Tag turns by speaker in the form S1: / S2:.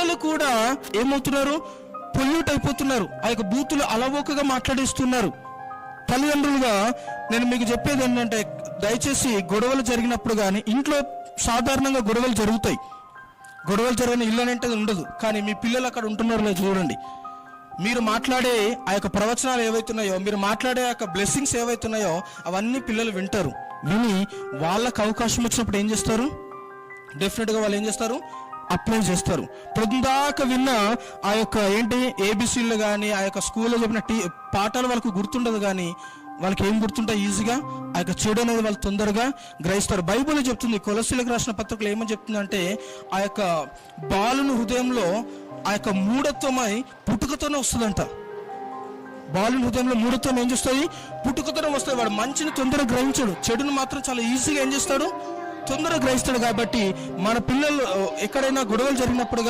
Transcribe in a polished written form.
S1: పిల్లలు కూడా ఏమవుతున్నారు? పొల్యూట్ అయిపోతున్నారు. ఆ యొక్క బూతులు అలవోకగా మాట్లాడేస్తున్నారు. తల్లిదండ్రులుగా నేను మీకు చెప్పేది ఏంటంటే, దయచేసి గొడవలు జరిగినప్పుడు కానీ, ఇంట్లో సాధారణంగా గొడవలు జరుగుతాయి. గొడవలు జరిగిన ఇల్లు అంటే ఉండదు, కానీ మీ పిల్లలు అక్కడ ఉంటున్నారో లేదో చూడండి. మీరు మాట్లాడే ఆ యొక్క ప్రవచనాలు ఏవైతున్నాయో, మీరు మాట్లాడే ఆ యొక్క బ్లెస్సింగ్స్ ఏవైతున్నాయో అవన్నీ పిల్లలు వింటారు. విని వాళ్ళకు అవకాశం వచ్చినప్పుడు ఏం చేస్తారు? డెఫినెట్గా వాళ్ళు ఏం చేస్తారు? అప్లై చేస్తారు. పొద్దుదాకా విన్న ఆ యొక్క ఏబిసిలు కానీ, ఆ యొక్క స్కూల్లో చెప్పిన పాఠాలు వాళ్ళకు గుర్తుండదు, కానీ వాళ్ళకి ఏం గుర్తుంటాయి? ఈజీగా ఆ యొక్క చెడు అనేది వాళ్ళు తొందరగా గ్రహిస్తారు. బైబిల్ చెప్తుంది, కొలస్సీలకు రాసిన పత్రికలు ఏమని చెప్తుందంటే, ఆ యొక్క బాలుని హృదయంలో ఆ యొక్క మూఢత్వమై పుట్టుకతోనే వస్తుందంట. బాలుని హృదయంలో మూఢత్వం ఏం చేస్తుంది? పుట్టుకతోనే వస్తుంది. వాడు మంచిని తొందరగా గ్రహించాడు, చెడును మాత్రం చాలా ఈజీగా ఏం చేస్తాడు? తొందరగా గ్రహిస్తాడు. కాబట్టి మన పిల్లలు ఎక్కడైనా గొడవలు జరిగినప్పుడు